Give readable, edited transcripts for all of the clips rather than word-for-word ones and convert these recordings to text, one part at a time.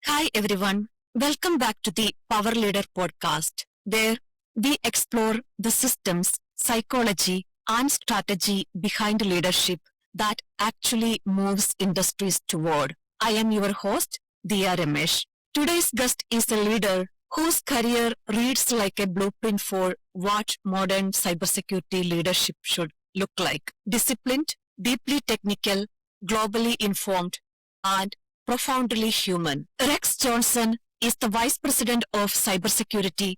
Hi everyone. Welcome back to the Power Leader podcast, where we explore the systems, psychology, and strategy behind leadership that actually moves industries toward. I am your host, Diah Ramesh. Today's guest is a leader whose career reads like a blueprint for what modern cybersecurity leadership should look like. Disciplined, deeply technical, globally informed, and profoundly human. Rex Johnson is the Vice President of Cybersecurity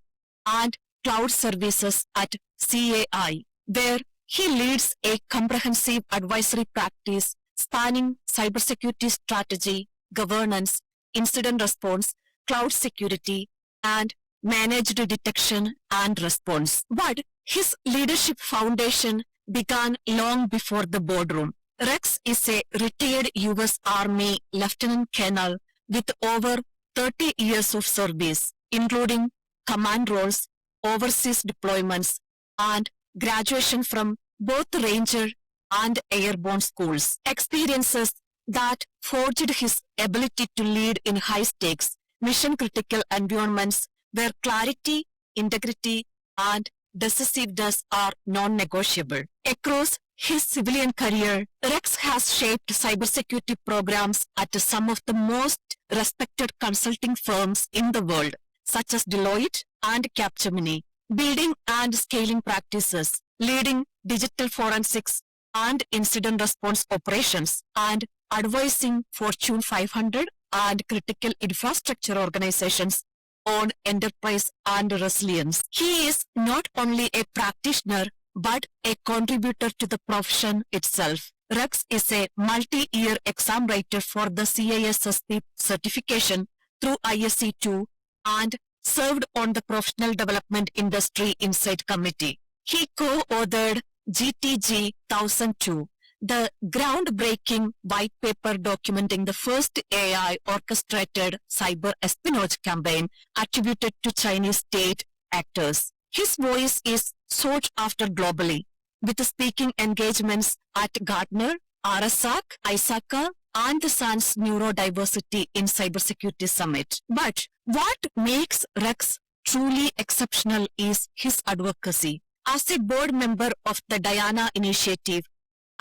and Cloud Services at CAI, where he leads a comprehensive advisory practice spanning cybersecurity strategy, governance, incident response, cloud security, and managed detection and response. But his leadership foundation began long before the boardroom. Rex is a retired U.S. Army Lieutenant Colonel with over 30 years of service, including command roles, overseas deployments, and graduation from both Ranger and Airborne schools. Experiences that forged his ability to lead in high stakes, mission critical environments where clarity, integrity, and decisiveness are non negotiable. Across his civilian career, Rex has shaped cybersecurity programs at some of the most respected consulting firms in the world, such as Deloitte and Capgemini, building and scaling practices, leading digital forensics and incident response operations, and advising Fortune 500 and critical infrastructure organizations on enterprise and resilience. He is not only a practitioner but a contributor to the profession itself. Rex is a multi-year exam writer for the CISSP certification through ISC 2 and served on the Professional Development Industry Insight Committee. He co-authored GTG 1002, the groundbreaking white paper documenting the first AI orchestrated cyber espionage campaign attributed to Chinese state actors. His voice is sought after globally, with speaking engagements at Gartner, RSAC, ISACA, and the SANS Neurodiversity in Cybersecurity Summit. But what makes Rex truly exceptional is his advocacy. As a board member of the Diana Initiative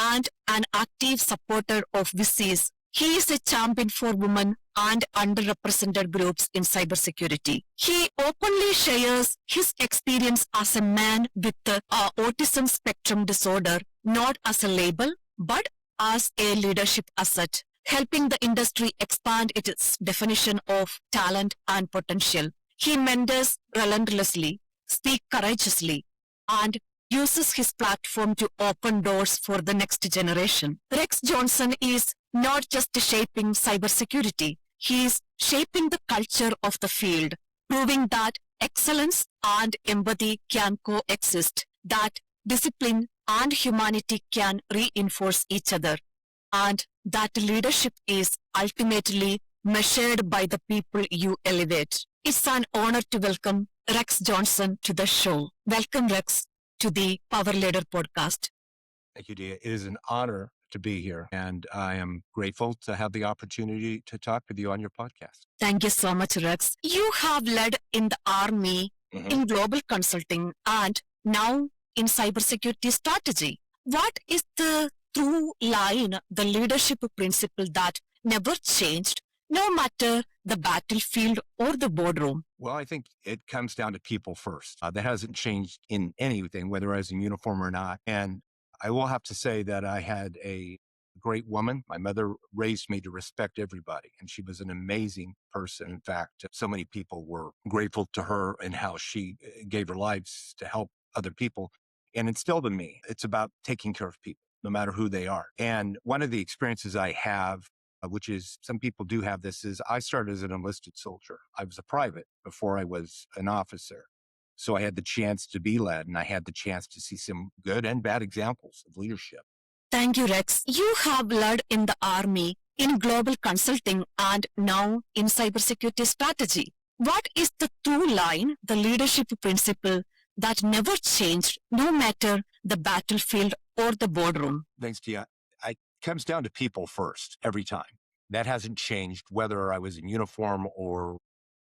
and an active supporter of VCs, he is a champion for women and underrepresented groups in cybersecurity. He openly shares his experience as a man with autism spectrum disorder, not as a label, but as a leadership asset, helping the industry expand its definition of talent and potential. He mentors relentlessly, speaks courageously, and uses his platform to open doors for the next generation. Rex Johnson is not just shaping cybersecurity, he is shaping the culture of the field, proving that excellence and empathy can coexist, that discipline and humanity can reinforce each other, and that leadership is ultimately measured by the people you elevate. It's an honor to welcome Rex Johnson to the show. Welcome, Rex, to the Power Leader podcast. Thank you, Diah. It is an honor to be here, and I am grateful to have the opportunity to talk with you on your podcast. Thank you so much, Rex. You have led in the Army, in global consulting, and now in cybersecurity strategy. What is the through line, the leadership principle that never changed, no matter the battlefield or the boardroom? Well, I think it comes down to people first. That hasn't changed in anything, whether I was in uniform or not. And I will have to say that I had a great woman. My mother raised me to respect everybody, and she was an amazing person. In fact, so many people were grateful to her and how she gave her lives to help other people and instilled in me. It's about taking care of people, no matter who they are. And one of the experiences I have, which is some people do have this, is I started as an enlisted soldier. I was a private before I was an officer. So I had the chance to be led, and I had the chance to see some good and bad examples of leadership. Thank you, Rex. You have led in the Army, in global consulting, and now in cybersecurity strategy. What is the through line, the leadership principle that never changed, no matter the battlefield or the boardroom? Thanks, Tia. It comes down to people first every time. That hasn't changed whether I was in uniform or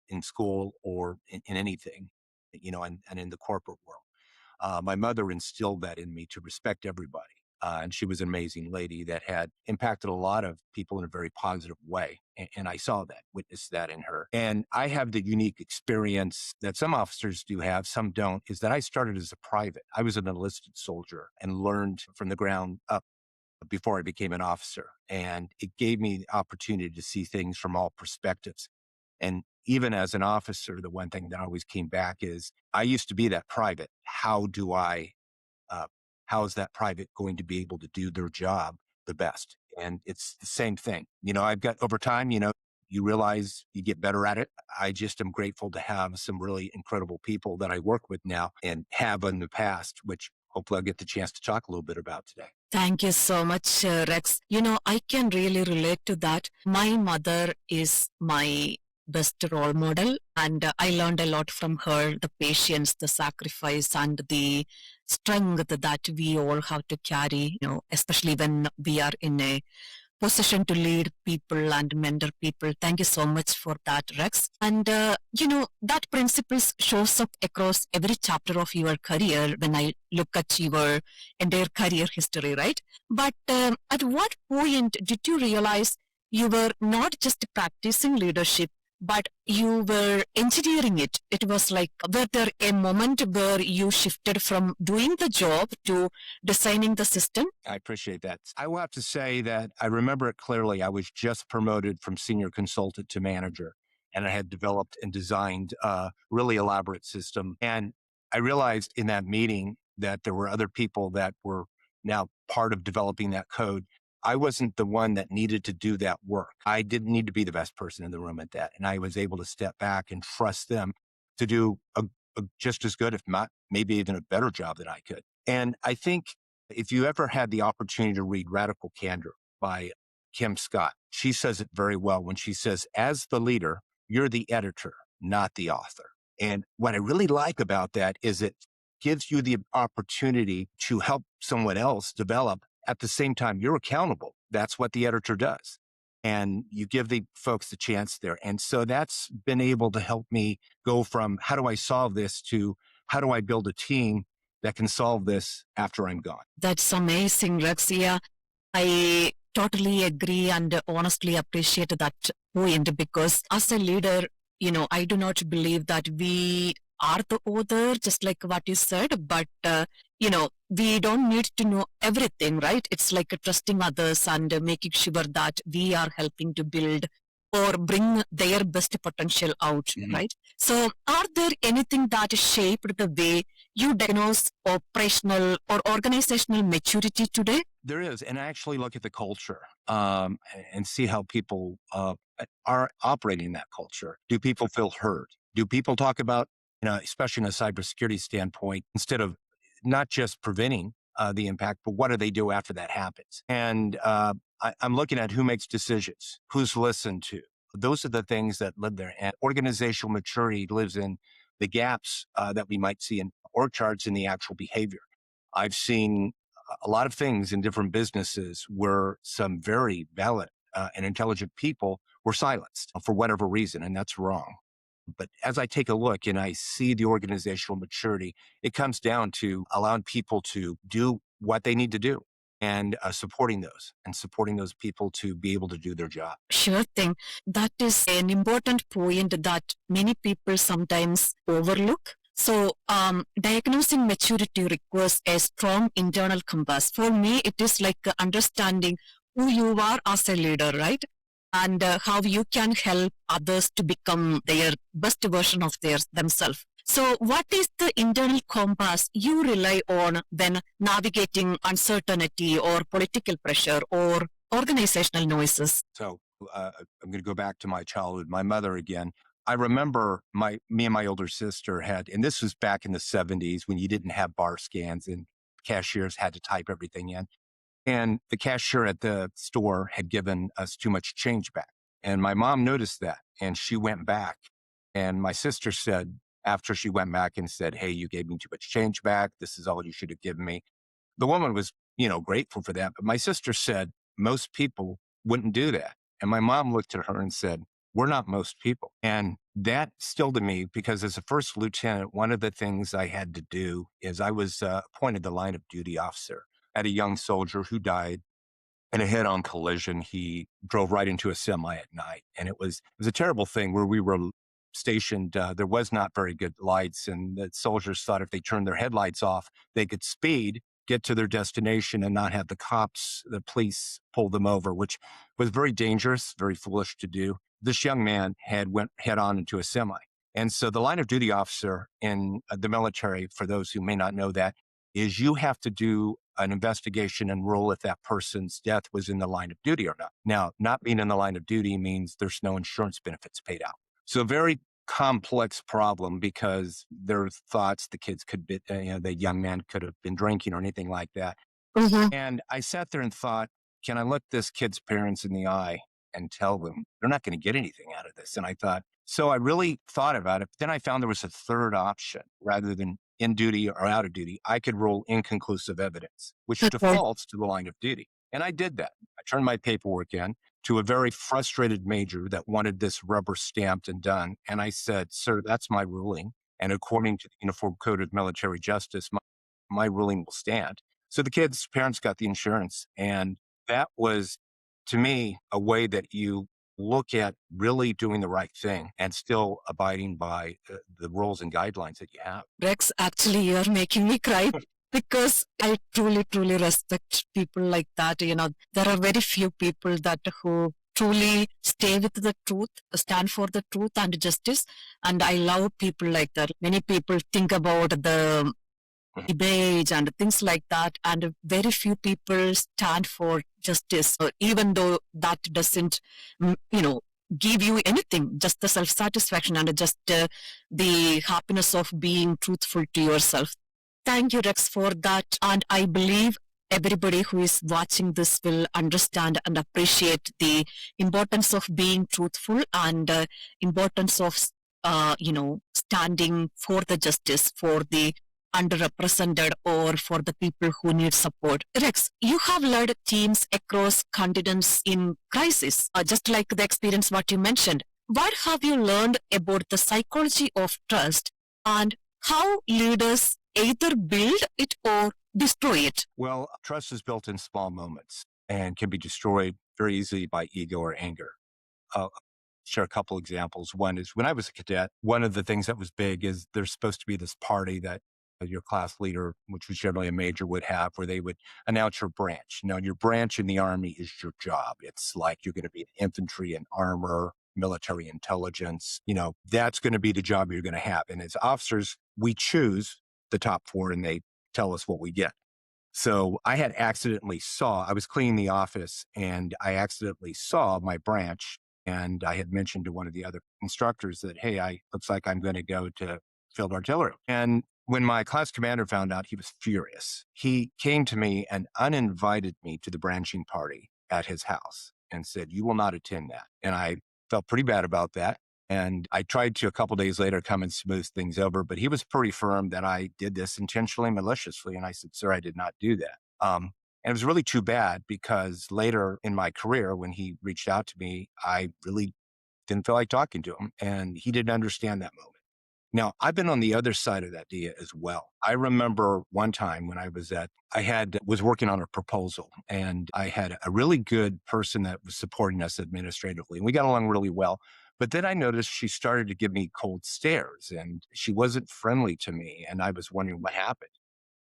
in school or in anything, and in the corporate world. My mother instilled that in me to respect everybody. And she was an amazing lady that had impacted a lot of people in a very positive way. And I saw that, witnessed that in her. And I have the unique experience that some officers do have, some don't, is that I started as a private. I was an enlisted soldier and learned from the ground up before I became an officer. And it gave me the opportunity to see things from all perspectives. And even as an officer, the one thing that always came back is I used to be that private. Uh, how is that private going to be able to do their job the best? And it's the same thing. I've got over time, you realize you get better at it. I just am grateful to have some really incredible people that I work with now and have in the past, which hopefully I'll get the chance to talk a little bit about today. Thank you so much, Rex. I can really relate to that. My mother is my best role model, and I learned a lot from her, the patience, the sacrifice, and the strength that we all have to carry, especially when we are in a position to lead people and mentor people. Thank you so much for that, Rex. And, that principles shows up across every chapter of your career when I look at your entire career history, right? But at what point did you realize you were not just practicing leadership, but you were engineering it? It was like, were there a moment where you shifted from doing the job to designing the system? I appreciate that. I will have to say that I remember it clearly. I was just promoted from senior consultant to manager, and I had developed and designed a really elaborate system. And I realized in that meeting that there were other people that were now part of developing that code. I wasn't the one that needed to do that work. I didn't need to be the best person in the room at that. And I was able to step back and trust them to do a just as good, if not maybe even a better job than I could. And I think if you ever had the opportunity to read Radical Candor by Kim Scott, she says it very well when she says, as the leader, you're the editor, not the author. And what I really like about that is it gives you the opportunity to help someone else develop at the same time you're accountable. That's what the editor does. And you give the folks the chance there. And so that's been able to help me go from how do I solve this to how do I build a team that can solve this after I'm gone. That's amazing, Rexia. I totally agree and honestly appreciate that point because as a leader, I do not believe that we are the author, just like what you said, but, we don't need to know everything, right? It's like trusting others and making sure that we are helping to build or bring their best potential out, right? So are there anything that shaped the way you diagnose operational or organizational maturity today? There is. And I actually look at the culture and see how people are operating that culture. Do people feel heard? Do people talk about, especially in a cybersecurity standpoint, instead of not just preventing the impact, but what do they do after that happens? And I'm looking at who makes decisions, who's listened to. Those are the things that live there. And organizational maturity lives in the gaps that we might see in org charts in the actual behavior. I've seen a lot of things in different businesses where some very valid and intelligent people were silenced for whatever reason, and that's wrong. But as I take a look and I see the organizational maturity, it comes down to allowing people to do what they need to do and supporting those people to be able to do their job. Sure thing. That is an important point that many people sometimes overlook. So, diagnosing maturity requires a strong internal compass. For me, it is like understanding who you are as a leader, right? And how you can help others to become their best version of themselves. So, what is the internal compass you rely on when navigating uncertainty or political pressure or organizational noises? So I'm going to go back to my childhood. My mother again. I remember me and my older sister had, and this was back in the 70s when you didn't have bar scans and cashiers had to type everything in. And the cashier at the store had given us too much change back. And my mom noticed that and she went back. And my sister said, after she went back and said, hey, you gave me too much change back. This is all you should have given me. The woman was, grateful for that. But my sister said most people wouldn't do that. And my mom looked at her and said, we're not most people. And that still to me, because as a first lieutenant, one of the things I had to do is I was appointed the line of duty officer at a young soldier who died in a head-on collision. He drove right into a semi at night, and it was a terrible thing where we were stationed. There was not very good lights, and the soldiers thought if they turned their headlights off, they could speed, get to their destination, and not have the police, pull them over, which was very dangerous, very foolish to do. This young man had went head-on into a semi. And so the line of duty officer in the military, for those who may not know that, is you have to do an investigation and rule if that person's death was in the line of duty or not. Now, not being in the line of duty means there's no insurance benefits paid out. So a very complex problem because there are thoughts the kids could be, the young man could have been drinking or anything like that. Mhm. And I sat there and thought, can I look this kid's parents in the eye and tell them they're not going to get anything out of this? And I thought, so I really thought about it. But then I found there was a third option rather than in duty or out of duty. I could rule inconclusive evidence, which Okay. defaults to the line of duty. And I did that. I turned my paperwork in to a very frustrated major that wanted this rubber stamped and done. And I said, sir, that's my ruling. And according to the Uniform Code of Military Justice, my ruling will stand. So the kids' parents got the insurance. And that was, to me, a way that you look at really doing the right thing and still abiding by the rules and guidelines that you have. Rex, actually, you're making me cry because I truly, truly respect people like that. There are very few people that who truly stay with the truth, stand for the truth and justice. And I love people like that. Many people think about the image and things like that, and very few people stand for justice, even though that doesn't, mm, you know, give you anything, just the self-satisfaction and just the happiness of being truthful to yourself. Thank you, Rex, for that. And I believe everybody who is watching this will understand and appreciate the importance of being truthful and importance of, standing for the justice for the underrepresented or for the people who need support. Rex, you have led teams across continents in crisis, just like the experience what you mentioned. What have you learned about the psychology of trust and how leaders either build it or destroy it? Well, trust is built in small moments and can be destroyed very easily by ego or anger. I'll share a couple examples. One is when I was a cadet, one of the things that was big is there's supposed to be this party that your class leader, which was generally a major, would have where they would announce your branch. Now, your branch in the Army is your job. It's like you're going to be infantry and armor, military intelligence. That's going to be the job you're going to have. And as officers, we choose the top four and they tell us what we get. So I was cleaning the office and I accidentally saw my branch. And I had mentioned to one of the other instructors that, hey, looks like I'm going to go to field artillery. And when my class commander found out, he was furious. He came to me and uninvited me to the branching party at his house and said, you will not attend that. And I felt pretty bad about that. And I tried to a couple days later come and smooth things over, but he was pretty firm that I did this intentionally, maliciously. And I said, sir, I did not do that. And it was really too bad because later in my career, when he reached out to me, I really didn't feel like talking to him. And he didn't understand that moment. Now, I've been on the other side of that, Dia, as well. I remember one time when was working on a proposal and I had a really good person that was supporting us administratively and we got along really well. But then I noticed she started to give me cold stares and she wasn't friendly to me. And I was wondering what happened.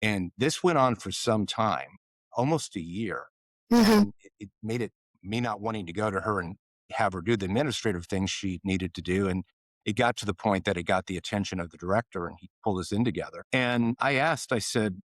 And this went on for some time, almost a year. Mhm. And it made it me not wanting to go to her and have her do the administrative things she needed to do. And it got to the point that it got the attention of the director and he pulled us in together. And I said,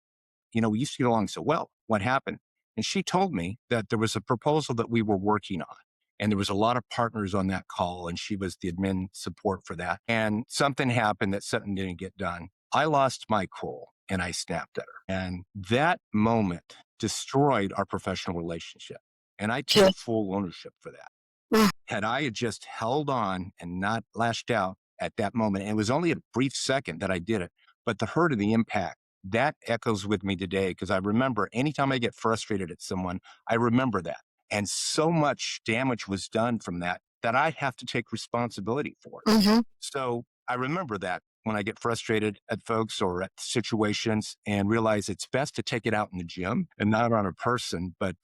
we used to get along so well. What happened? And she told me that there was a proposal that we were working on. And there was a lot of partners on that call, and she was the admin support for that. And something happened that something didn't get done. I lost my cool and I snapped at her. And that moment destroyed our professional relationship. And I Sure. take full ownership for that. Mm. Had I just held on and not lashed out at that moment, and it was only a brief second that I did it, but the hurt of the impact, that echoes with me today because I remember anytime I get frustrated at someone, I remember that. And so much damage was done from that that I have to take responsibility for it. Mm-hmm. So I remember that when I get frustrated at folks or at situations and realize it's best to take it out in the gym and not on a person. But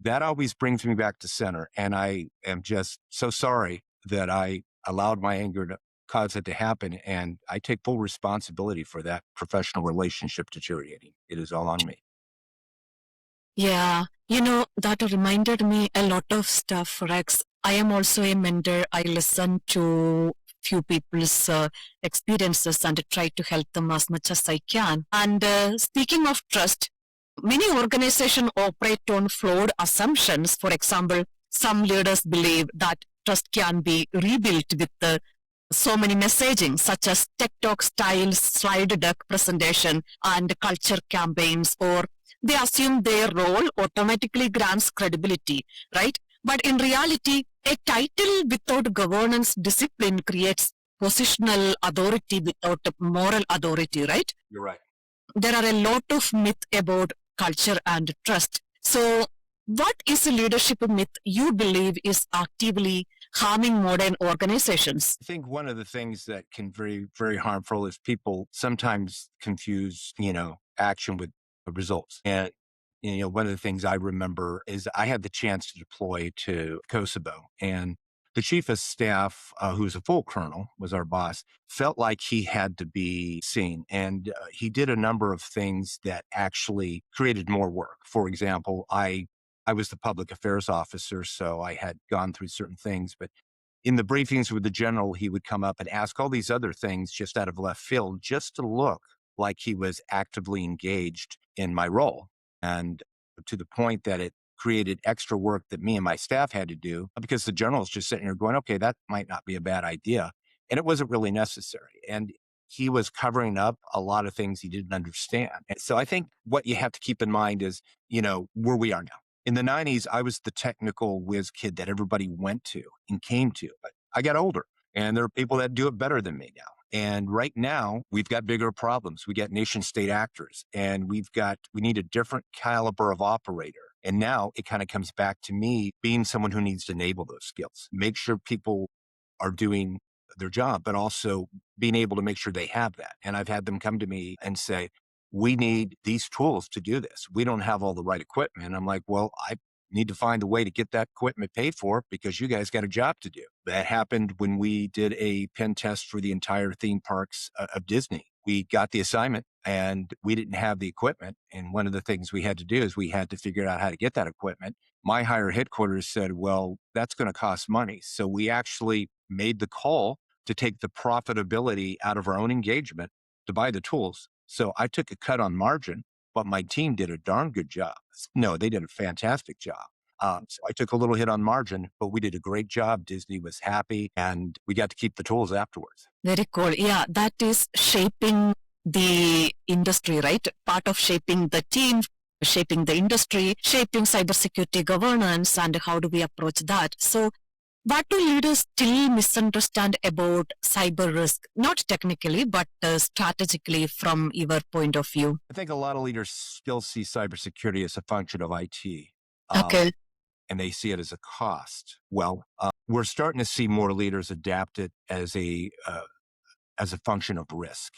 that always brings me back to center. And I am just so sorry that I allowed my anger to cause it to happen. And I take full responsibility for that professional relationship deteriorating. It is all on me. Yeah, that reminded me a lot of stuff, Rex. I am also a mentor. I listen to few people's experiences and try to help them as much as I can. And speaking of trust, many organizations operate on flawed assumptions. For example, some leaders believe that trust can be rebuilt with so many messaging, such as tech talk styles, slide deck presentation, and culture campaigns, or they assume their role automatically grants credibility, right? But in reality, a title without governance discipline creates positional authority without moral authority, right? You're right. There are a lot of myth about culture and trust. So, what is a leadership myth you believe is actively harming modern organizations? I think one of the things that can very, very harmful is people sometimes confuse, action with results. And, one of the things I remember is I had the chance to deploy to Kosovo, and the chief of staff, who's a full colonel, was our boss, felt like he had to be seen. And he did a number of things that actually created more work. For example, I was the public affairs officer, so I had gone through certain things, but in the briefings with the general, he would come up and ask all these other things just out of left field, just to look like he was actively engaged in my role. And to the point that it created extra work that me and my staff had to do because the general's just sitting here going, okay, that might not be a bad idea. And it wasn't really necessary. And he was covering up a lot of things he didn't understand. And so I think what you have to keep in mind is, where we are now. In the 90s, I was the technical whiz kid that everybody went to and came to. But I got older, and there are people that do it better than me now. And right now, we've got bigger problems. We got nation state actors, and we need a different caliber of operator. And now it kind of comes back to me being someone who needs to enable those skills, make sure people are doing their job, but also being able to make sure they have that. And I've had them come to me and say, we need these tools to do this. We don't have all the right equipment. I'm like, well, I need to find a way to get that equipment paid for because you guys got a job to do. That happened when we did a pen test for the entire theme parks of Disney. We got the assignment and we didn't have the equipment. And one of the things we had to do is we had to figure out how to get that equipment. My higher headquarters said, well, that's going to cost money. So we actually made the call to take the profitability out of our own engagement to buy the tools. So I took a cut on margin, but my team did a darn good job. No, they did a fantastic job. So I took a little hit on margin, but we did a great job. Disney was happy and we got to keep the tools afterwards. Very cool. Yeah, that is shaping the industry, right? Part of shaping the team, shaping the industry, shaping cybersecurity governance, and how do we approach that? So, what do leaders still misunderstand about cyber risk? Not technically, but strategically from your point of view. I think a lot of leaders still see cybersecurity as a function of IT. Okay. And they see it as a cost. Well, we're starting to see more leaders adapt it as a function of risk.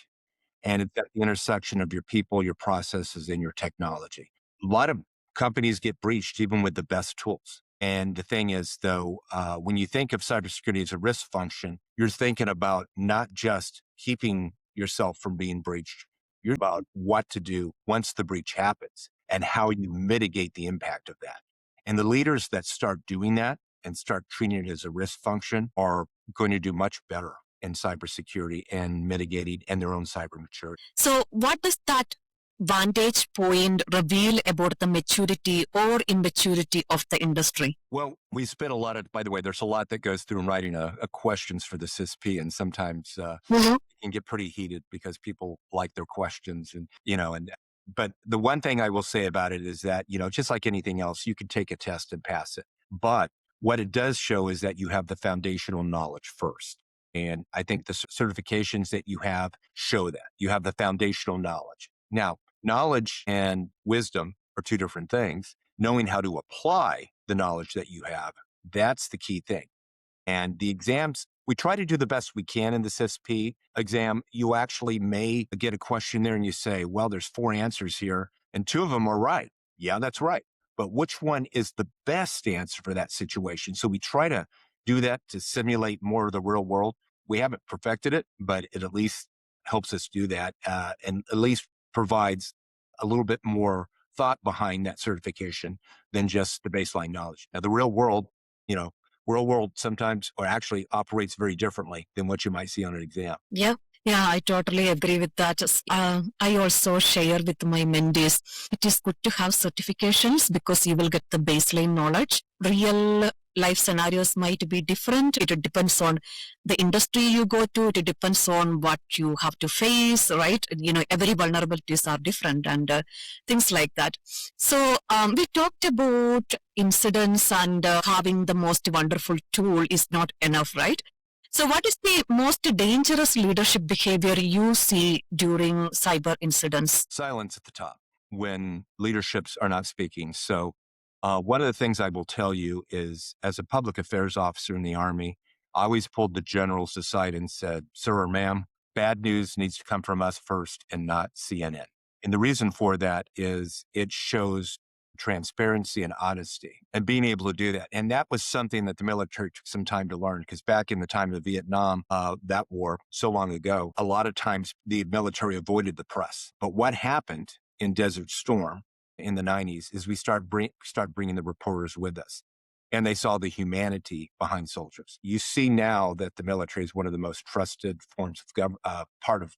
And it's at the intersection of your people, your processes, and your technology. A lot of companies get breached even with the best tools. And the thing is, though, when you think of cybersecurity as a risk function, you're thinking about not just keeping yourself from being breached. You're about what to do once the breach happens and how you mitigate the impact of that. And the leaders that start doing that and start treating it as a risk function are going to do much better in cybersecurity and mitigating and their own cyber maturity. So, what does that vantage point reveal about the maturity or immaturity of the industry? Well, we spent a lot of, by the way, there's a lot that goes through in writing a questions for the CISSP, and sometimes it can get pretty heated because people like their questions but the one thing I will say about it is that, just like anything else, you can take a test and pass it. But what it does show is that you have the foundational knowledge first. And I think the certifications that you have show that you have the foundational knowledge. Now, knowledge and wisdom are two different things. Knowing how to apply the knowledge that you have. That's the key thing. And the exams, we try to do the best we can in the CISSP exam. You actually may get a question there and you say, well, there's 4 answers here and 2 of them are right. Yeah, that's right. But which one is the best answer for that situation? So we try to do that to simulate more of the real world. We haven't perfected it, but it at least helps us do that and at least provides a little bit more thought behind that certification than just the baseline knowledge. Now, the real world sometimes or actually operates very differently than what you might see on an exam. Yeah. Yeah, I totally agree with that. I also share with my mentees. It is good to have certifications because you will get the baseline knowledge. Real life scenarios might be different. It depends on the industry you go to. It depends on what you have to face, right? Every vulnerabilities are different and things like that. So we talked about incidents and having the most wonderful tool is not enough, right? So what is the most dangerous leadership behavior you see during cyber incidents? Silence at the top when leaderships are not speaking. So one of the things I will tell you is, as a public affairs officer in the Army, I always pulled the generals aside and said, sir or ma'am, bad news needs to come from us first and not CNN. And the reason for that is it shows transparency and honesty and being able to do that. And that was something that the military took some time to learn, because back in the time of Vietnam, that war so long ago, a lot of times the military avoided the press. But what happened in Desert Storm in the 90s is we start bringing the reporters with us. And they saw the humanity behind soldiers. You see now that the military is one of the most trusted forms of part of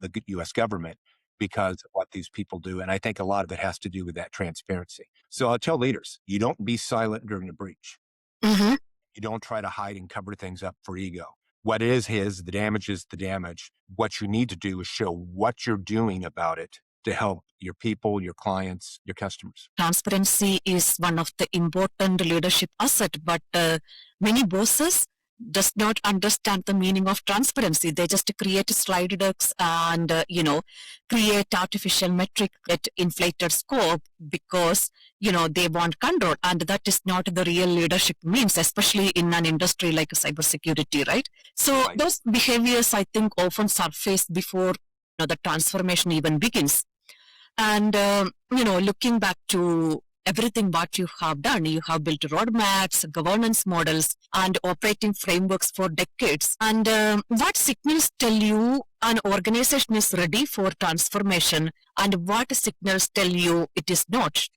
the U.S. government because of what these people do. And I think a lot of it has to do with that transparency. So I'll tell leaders, you don't be silent during a breach. Mm-hmm. You don't try to hide and cover things up for ego. What is the damage is the damage. What you need to do is show what you're doing about it to help your people, your clients, your customers. Transparency is one of the important leadership asset, but many bosses does not understand the meaning of transparency. They just create slide decks and, create artificial metric at inflated scope because, they want control. And that is not the real leadership means, especially in an industry like cybersecurity, right? So Right. those behaviors, I think, often surface before the transformation even begins. And, looking back to everything what you have done, you have built roadmaps, governance models, and operating frameworks for decades. And what signals tell you an organization is ready for transformation, and what signals tell you it is not?